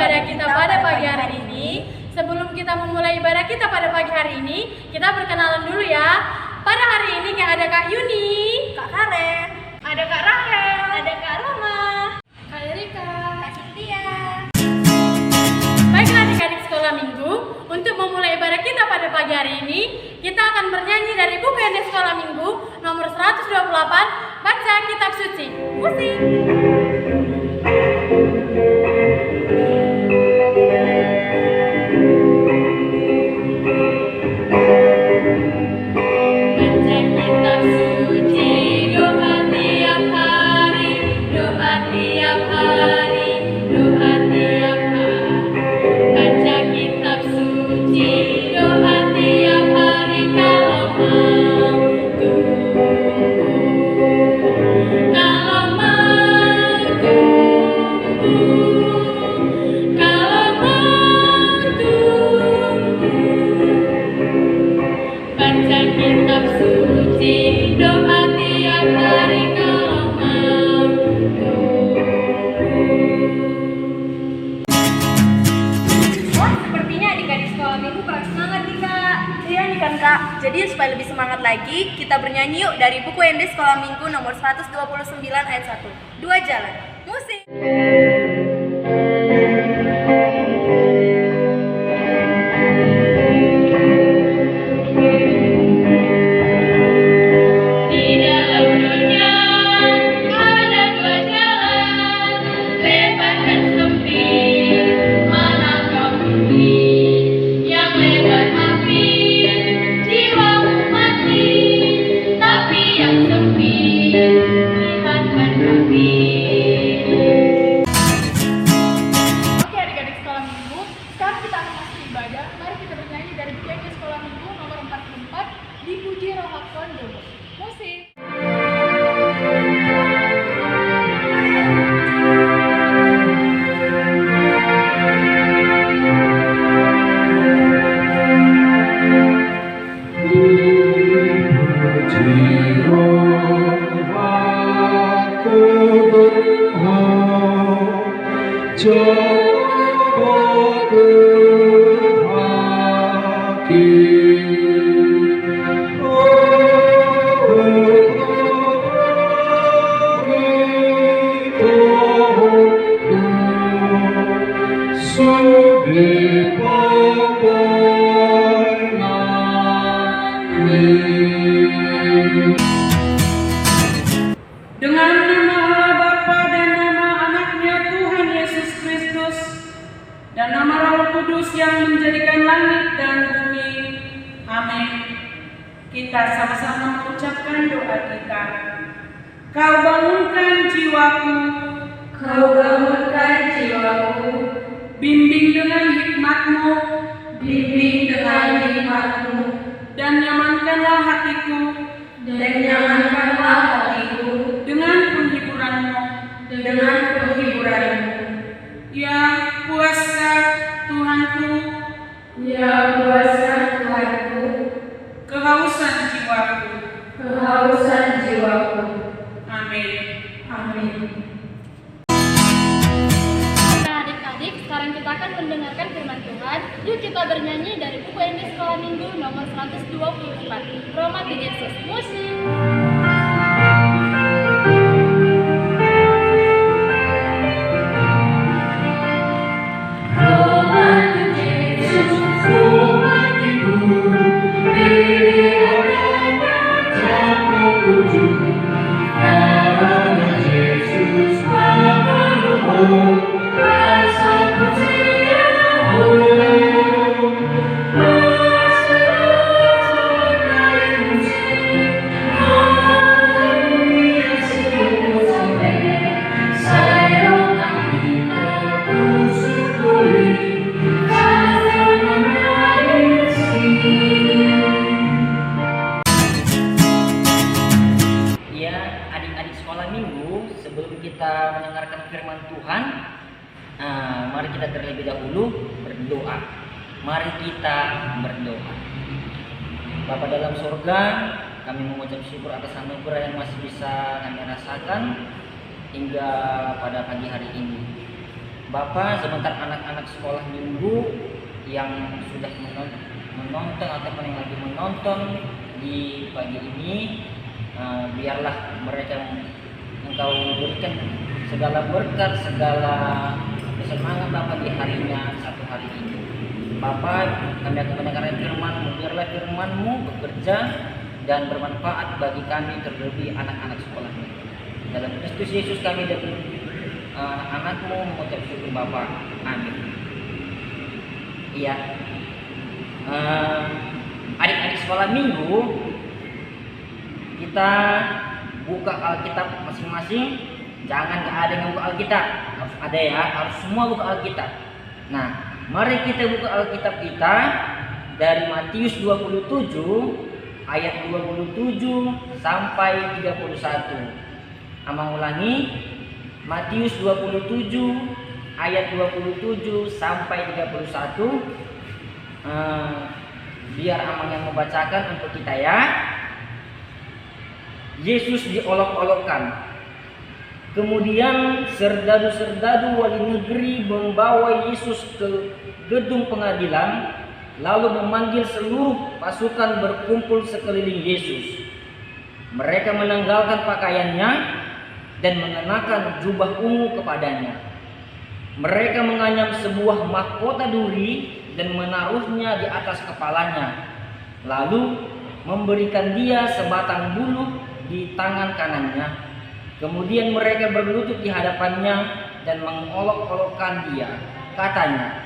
ibadah kita pada pagi hari ini. Sebelum kita memulai ibadah kita pada pagi hari ini, kita perkenalan dulu ya. Pada hari ini ada Kak Yuni, Kak Karen, ada Kak Rahel, ada Kak Roma, Kak Erika, Kak Cynthia. Baiklah adik-adik sekolah minggu, untuk memulai ibadah kita pada pagi hari ini, kita akan bernyanyi dari buku yang di sekolah minggu nomor 128, baca kitab suci. Musik. Kak, jadi supaya lebih semangat lagi, kita bernyanyi yuk dari buku ND Sekolah Minggu nomor 129 ayat 1. Dua jalan. Musik. Dipuji Roh Hakon Dulu. Musik. Dengan nama Allah Bapa dan nama Anaknya Tuhan Yesus Kristus dan nama Roh Kudus yang menjadikan langit dan bumi. Amin. Kita sama-sama mengucapkan doa kita. Kau bangunkan jiwaku, Kau bangunkan jiwaku, bimbing dengan hikmat-Mu, bimbing dengan hikmat-Mu, dan nyamankanlah hatiku dan nyamankanlah hatiku dengan penghiburan-Mu. dengan penghiburan-Mu. Ya kuasa Tuhanku, Ya kuasa Tuhanku, kehausan jiwaku. kehausan jiwaku. Amin. Amin. Nah adik-adik, sekarang kita akan mendengarkan firman Tuhan. Yuk kita bernyanyi dari buku ND Sekolah Minggu nomor 124, Roma ke Yesus. Musik. Sebelum kita mendengarkan firman Tuhan, mari kita terlebih dahulu berdoa. Mari kita berdoa. Bapa dalam surga, kami mengucap syukur atas anugerah yang masih bisa kami rasakan hingga pada pagi hari ini. Bapak, sebentar anak-anak sekolah minggu yang sudah menonton ataupun yang lagi menonton di pagi ini, biarlah mereka Engkau berikan segala berkat, segala kesenangan Bapak di harinya satu hari ini. Bapak, kami akan mendengarkan firman-Mu, biarlah firman-Mu bekerja dan bermanfaat bagi kami, terlebih anak-anak sekolah minggu. Dalam Kristus Yesus kami dan anak-anak-Mu mengucap syukur Bapak. Amin. Iya. Adik-adik sekolah minggu, kita buka Alkitab masing-masing. Jangan gak ada yang buka Alkitab, harus ada ya, harus semua buka Alkitab. Nah, mari kita buka Alkitab kita dari Matius 27 ayat 27 sampai 31. Amang ulangi, Matius 27 ayat 27 sampai 31. Biar Amang yang membacakan untuk kita ya. Yesus diolok-olokkan. Kemudian serdadu-serdadu wali negeri membawa Yesus ke gedung pengadilan, lalu memanggil seluruh pasukan berkumpul sekeliling Yesus. Mereka menanggalkan pakaiannya dan mengenakan jubah ungu kepadanya. Mereka menganyam sebuah mahkota duri dan menaruhnya di atas kepalanya, lalu memberikan dia sebatang buluh di tangan kanannya. Kemudian mereka berlutut di hadapannya dan mengolok-olokkan dia. Katanya,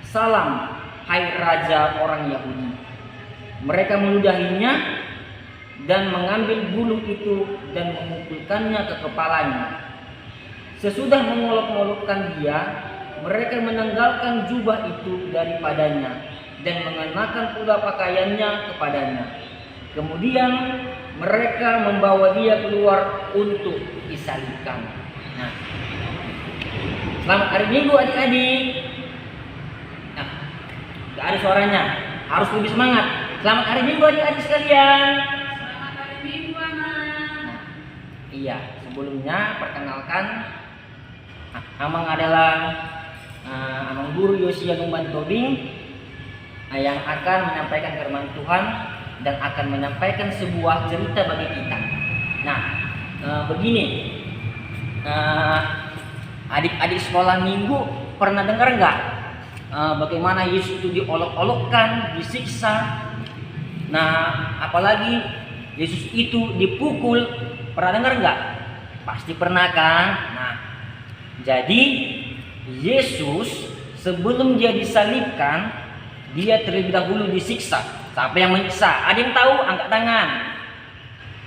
"Salam, hai Raja orang Yahudi." Mereka meludahinya dan mengambil buluh itu dan memukulkannya ke kepalanya. Sesudah mengolok-olokkan dia, mereka menanggalkan jubah itu daripadanya dan mengenakan pula pakaiannya kepadanya. Kemudian mereka membawa dia keluar untuk disalibkan. Nah, selamat hari Minggu adik-adik. Nah, gak ada suaranya, harus lebih semangat. Selamat hari Minggu adik-adik sekalian. Selamat hari Minggu, anak. Nah, iya, sebelumnya perkenalkan, Amang adalah Amang Guru Yosia Numban Tobing yang akan menyampaikan firman Tuhan dan akan menyampaikan sebuah cerita bagi kita. Nah, begini, adik-adik sekolah minggu pernah dengar nggak bagaimana Yesus itu diolok-olokkan, disiksa? Nah, apalagi Yesus itu dipukul, pernah dengar nggak? Pasti pernah kan? Nah, jadi Yesus sebelum dia disalibkan, dia terlebih dahulu disiksa. Siapa yang menyiksa? Ada yang tahu? Angkat tangan.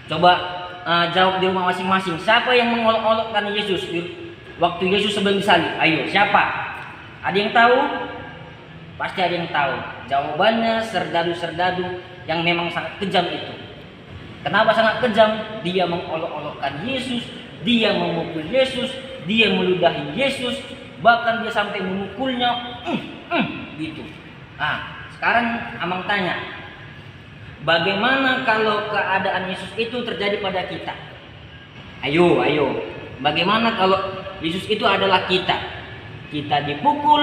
Coba jawab di rumah masing-masing. Siapa yang mengolok-olokkan Yesus waktu Yesus sebelum disalib? Ayo, siapa? Ada yang tahu? Pasti ada yang tahu. Jawabannya serdadu-serdadu yang memang sangat kejam itu. Kenapa sangat kejam? Dia mengolok-olokkan Yesus, dia memukul Yesus, dia meludahi Yesus, bahkan dia sampai memukulnya gitu. Nah, sekarang Amang tanya, bagaimana kalau keadaan Yesus itu terjadi pada kita? Ayo. Bagaimana kalau Yesus itu adalah kita? Kita dipukul,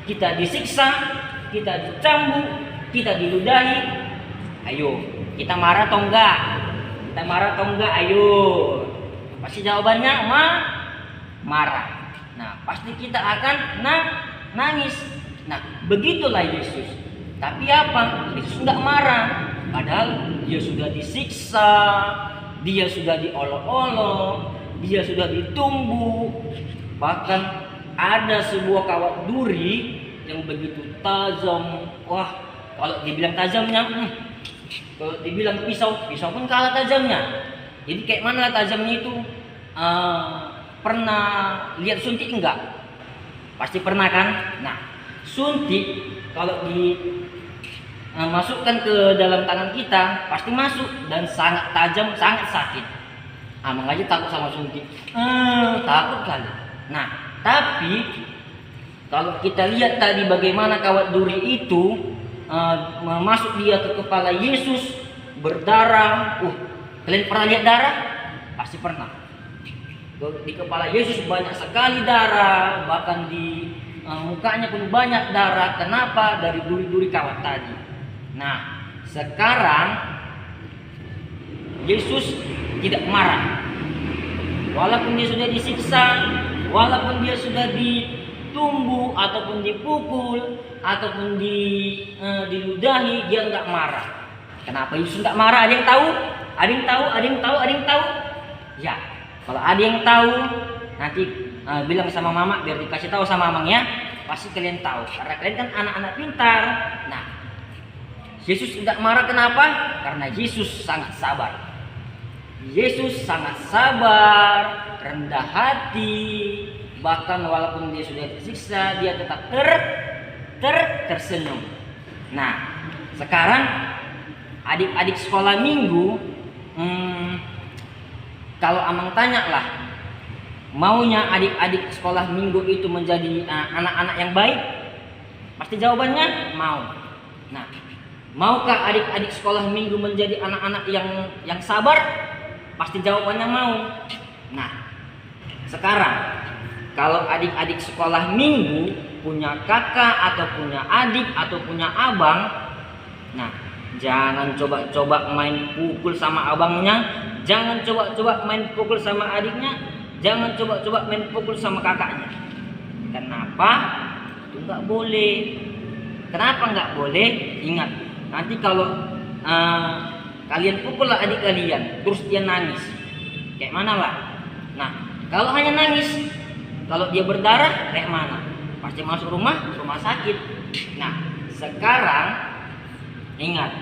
kita disiksa, kita dicambuk, kita diludahi. Ayo, kita marah atau enggak? Kita marah atau enggak? Ayo. Pasti jawabannya marah. Nah, pasti kita akan nangis. Nah, begitulah Yesus. Tapi apa? Yesus enggak marah. Padahal dia sudah disiksa, dia sudah diolok-olok, dia sudah ditumbuk. Bahkan ada sebuah kawat duri yang begitu tajam. Wah, kalau dibilang tajamnya, kalau dibilang pisau pun kalah tajamnya. Jadi kayak mana tajamnya itu? Pernah lihat suntik enggak? Pasti pernah kan? Nah, suntik kalau dimasukkan ke dalam tangan kita pasti masuk dan sangat tajam, sangat sakit. Amang aja takut sama suntik. Takut kali. Nah, tapi kalau kita lihat tadi bagaimana kawat duri itu masuk dia ke kepala Yesus, berdarah. Kalian pernah lihat darah? Pasti pernah. Di kepala Yesus banyak sekali darah, bahkan di mukanya pun banyak darah. Kenapa? Dari duri-duri kawat tadi. Nah, sekarang Yesus tidak marah. Walaupun dia sudah disiksa, walaupun dia sudah ditumbuh ataupun dipukul ataupun diludahi, dia nggak marah. Kenapa Yesus nggak marah? Ada yang tahu? Ada yang tahu? Ada yang tahu? Ada yang tahu? Ya, kalau ada yang tahu nanti bilang sama mama biar dikasih tahu sama mamang ya. Pasti kalian tahu karena kalian kan anak-anak pintar. Nah, Yesus tidak marah kenapa? Karena Yesus sangat sabar. Yesus sangat sabar, rendah hati, bahkan walaupun dia sudah disiksa, dia tetap tersenyum. Nah, sekarang adik-adik sekolah minggu, kalau Amang tanya lah, maunya adik-adik sekolah minggu itu menjadi anak-anak yang baik? Pasti jawabannya mau. Nah, maukah adik-adik sekolah minggu menjadi anak-anak yang sabar? Pasti jawabannya mau. Nah, sekarang kalau adik-adik sekolah minggu punya kakak atau punya adik atau punya abang, nah, jangan coba-coba main pukul sama abangnya, jangan coba-coba main pukul sama adiknya, jangan coba-coba main pukul sama kakaknya. Kenapa? Itu nggak boleh. Kenapa nggak boleh? Ingat, nanti kalau kalian pukul lah adik kalian, terus dia nangis, kayak mana lah? Nah, kalau hanya nangis, kalau dia berdarah, kayak mana? Pasti masuk rumah sakit. Nah, sekarang ingat,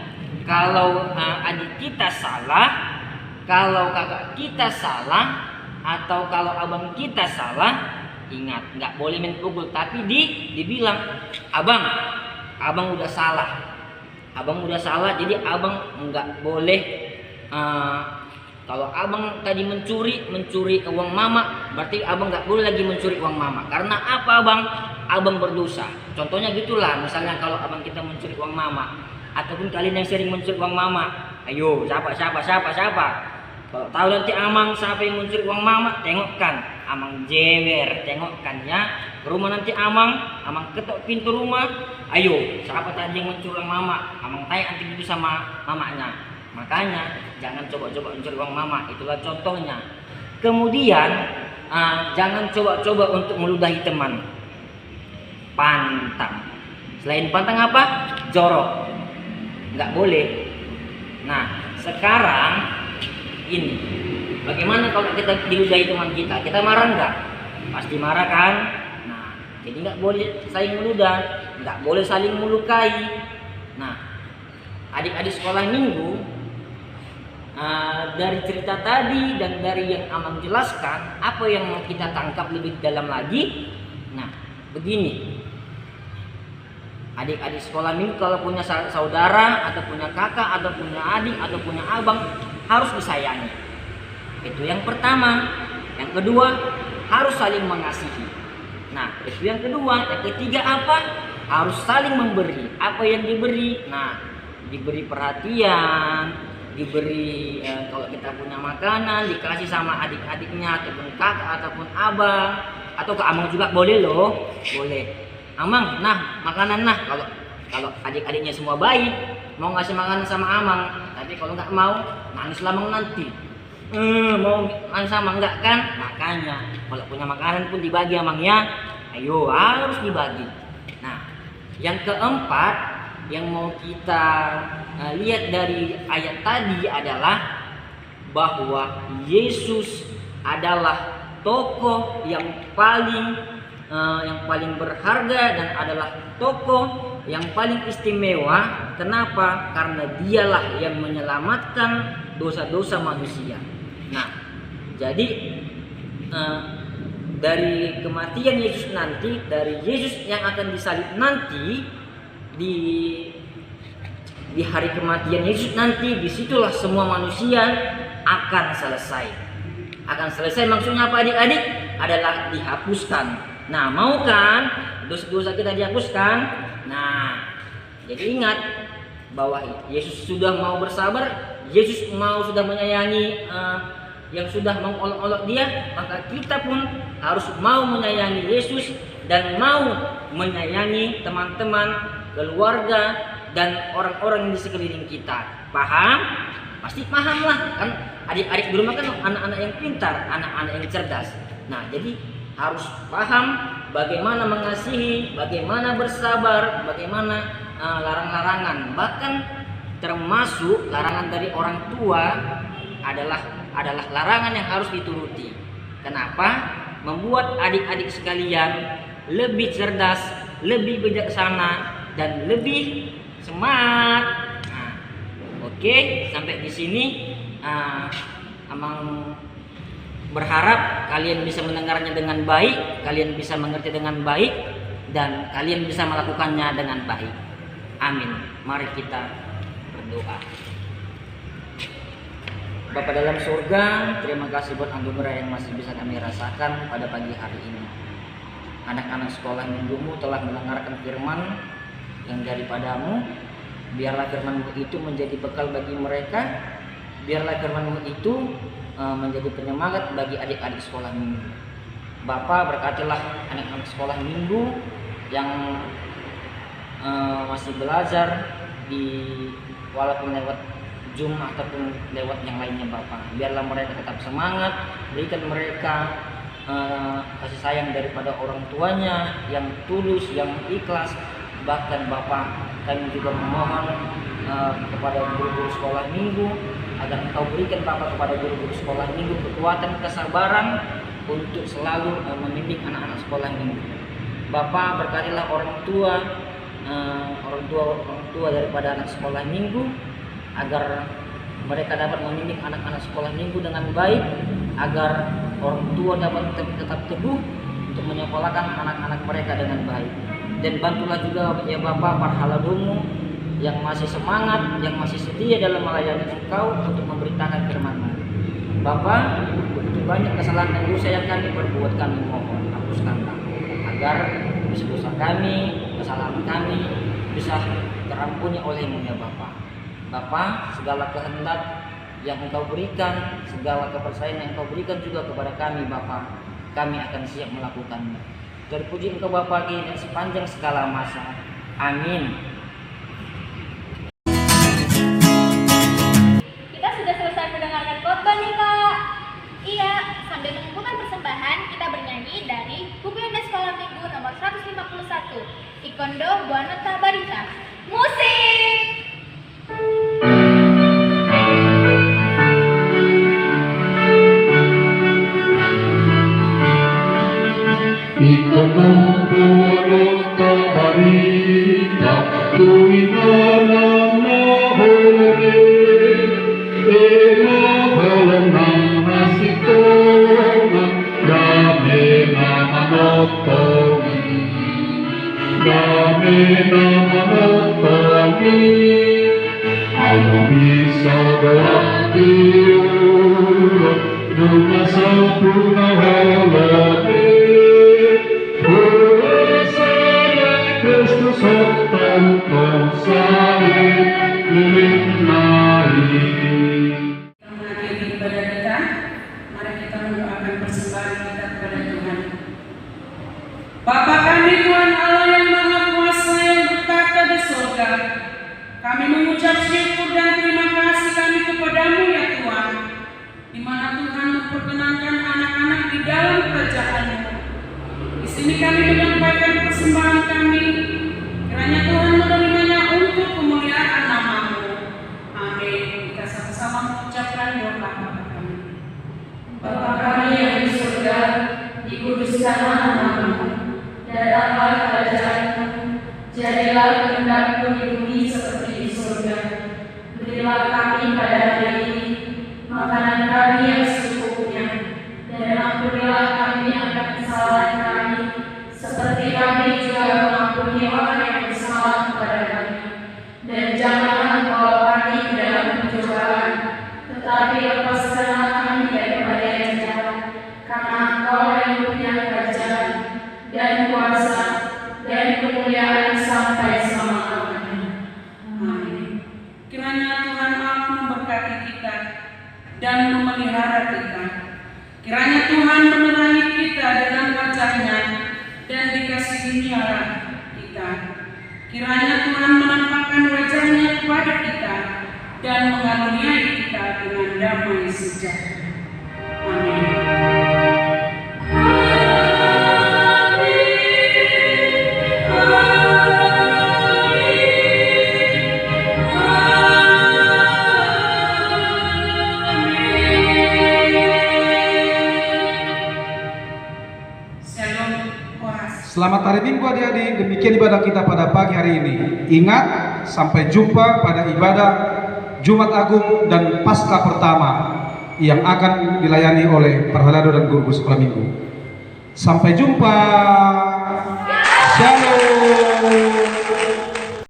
kalau adik kita salah, kalau kakak kita salah, atau kalau abang kita salah, ingat, nggak boleh main pukul, tapi dibilang, abang udah salah. Abang udah salah, jadi abang nggak boleh. Kalau abang tadi mencuri uang mama, berarti abang nggak boleh lagi mencuri uang mama. Karena apa abang berdosa. Contohnya gitulah. Misalnya kalau abang kita mencuri uang mama, ataupun kalian yang sering mencuri uang mama, ayo siapa? Kalau tahu nanti amang siapa yang mencuri uang mama, tengokkan. Amang jewer, tengokkan ya. Ke rumah nanti amang ketok pintu rumah. Ayo, siapa tadi yang mencuri uang mama? Amang tanya nanti gitu sama mamanya. Makanya jangan coba-coba mencuri uang mama. Itulah contohnya. Kemudian jangan coba-coba untuk meludahi teman. Pantang. Selain pantang apa? Jorok. Nggak boleh. Nah, sekarang ini, bagaimana kalau kita diludahi teman kita? Kita marah nggak? Pasti marah kan? Nah, jadi nggak boleh saling meludah, nggak boleh saling melukai. Nah, adik-adik sekolah minggu, dari cerita tadi dan dari yang Amang jelaskan, apa yang mau kita tangkap lebih dalam lagi? Nah, begini. Adik-adik sekolah minggu kalau punya saudara atau punya kakak atau punya adik atau punya abang harus disayangi. Itu yang pertama. Yang kedua, harus saling mengasihi. Nah, itu yang kedua. Yang ketiga apa? Harus saling memberi. Apa yang diberi? Nah, diberi perhatian, diberi kalau kita punya makanan, dikasih sama adik-adiknya ataupun kakak ataupun abang, atau ke amang juga boleh loh, boleh. Amang, nah makanan nah, kalau adik-adiknya semua baik, mau ngasih makanan sama amang, tapi kalau nggak mau, nangis lamang nanti. Mau makan sama enggak kan? Makanya kalau punya makanan pun dibagi amang ya. Ayo, harus dibagi. Nah, yang keempat yang mau kita lihat dari ayat tadi adalah bahwa Yesus adalah tokoh yang paling berharga dan adalah tokoh yang paling istimewa. Kenapa? Karena dialah yang menyelamatkan dosa-dosa manusia. Nah, jadi dari kematian Yesus nanti, dari Yesus yang akan disalib nanti, di hari kematian Yesus nanti, disitulah semua manusia akan selesai. Akan selesai maksudnya apa adik-adik? Adalah dihapuskan. Nah, mau kan dosa-dosa kita dihapuskan? Nah, jadi ingat bahwa Yesus sudah mau bersabar, Yesus mau sudah menyayangi yang sudah mengolok-olok dia, maka kita pun harus mau menyayangi Yesus dan mau menyayangi teman-teman, keluarga, dan orang-orang di sekeliling kita. Paham? Pasti paham lah, kan adik-adik di rumah kan anak-anak yang pintar, anak-anak yang cerdas. Nah, jadi harus paham bagaimana mengasihi, bagaimana bersabar, bagaimana larang-larangan. Bahkan termasuk larangan dari orang tua adalah larangan yang harus dituruti. Kenapa? Membuat adik-adik sekalian lebih cerdas, lebih bijaksana, dan lebih semangat. Nah, oke, sampai di sini Amang berharap kalian bisa mendengarnya dengan baik, kalian bisa mengerti dengan baik, dan kalian bisa melakukannya dengan baik. Amin. Mari kita berdoa. Bapa dalam surga, terima kasih buat anugerah yang masih bisa kami rasakan pada pagi hari ini. Anak-anak sekolah minggumu telah mendengarkan firman yang daripadamu. Biarlah firman-Mu itu menjadi bekal bagi mereka. Biarlah firman-Mu itu menjadi penyemangat bagi adik-adik sekolah minggu. Bapa, berkatilah anak-anak sekolah minggu yang masih belajar walaupun lewat Zoom ataupun lewat yang lainnya Bapak. Biarlah mereka tetap semangat, berikan mereka kasih sayang daripada orang tuanya yang tulus, yang ikhlas. Bahkan Bapak, kami juga memohon kepada guru-guru sekolah minggu agar Engkau berikan Bapak kepada guru-guru sekolah minggu kekuatan, kesabaran untuk selalu membimbing anak-anak sekolah minggu. Bapak, berkatilah orang tua daripada anak sekolah minggu agar mereka dapat membimbing anak-anak sekolah minggu dengan baik, agar orang tua dapat tetap teguh untuk menyekolahkan anak-anak mereka dengan baik. Dan bantulah juga ya Bapak para haladomu yang masih semangat, yang masih setia dalam melayani Engkau untuk memberitakan firman-Mu. Bapak, begitu banyak kesalahan dan dosa yang kami perbuat, kami mohon hapuskanlah agar dosa kami, kesalahan kami bisa terampuni oleh-Mu ya Bapak. Bapak, segala kehendak yang Engkau berikan, segala kepercayaan yang Engkau berikan juga kepada kami Bapak, kami akan siap melakukannya. Terpuji Engkau Bapa dan sepanjang segala masa. Amin. Kita sudah selesai mendengarkan khotbah nih Kak. Iya, sambil mengumpulkan persembahan, kita bernyanyi dari buku Indah Sekolah Minggu nomor 151, Ikondo Buanota Barita. Musik! Ikondo Buanota Barita, tuwingan nahuli, mahalang nasikongan, dami namanotomi, ano bisa berarti Numa sempurna halami, Kristus hotan konsalib linnai. Mengakhiri ibadah kita, mari kita mendoakan persembahan kita kepada Tuhan. Bapa kami Tuhan Allah yang Maha Kuasa yang berkata di surga, kami mengucap syukur dan terima kasih kami kepadamu ya Tuhan, di mana Tuhan memperkenankan anak-anak di dalam kerajaan-Mu. Di sini kami menyampaikan persembahan kami, kiranya Tuhan menerimanya untuk kemuliaan nama-Mu. Amin. Kita sama-sama mengucapkan doa Bapa kami. Bapa kami yang di surga, dikuduskanlah namamu, datanglah kerajaan-Mu, jadilah kehendak-Mu di bumi seperti di surga. Berilah kami pada hari ini makanan kami yang secukupnya, dan ampunilah kami akan kesalahan kami, seperti kami juga mengampuni orang yang bersalah kepada kami. Dan janganlah membawa kami ke dalam pencobaan, tetapi lepaskanlah kami daripada yang jahat, karena Engkau yang punya kerajaan dan kuasa dan kemuliaan sampai selama-lamanya. Amin. Kiranya Tuhan Allah memberkati kita dan memelihara memelihara kita. Kiranya Tuhan menerangi kita dengan wajah-Nya dan dikasihinilah kita. Kiranya Tuhan menampakkan wajah-Nya kepada kita dan mengaruniai kita dengan damai sejahtera. Amin. Selamat hari Minggu adik-adik, demikian ibadah kita pada pagi hari ini. Ingat, sampai jumpa pada ibadah Jumat Agung dan Paskah pertama yang akan dilayani oleh Perhalado dan guru sekolah minggu. Sampai jumpa. Shalom.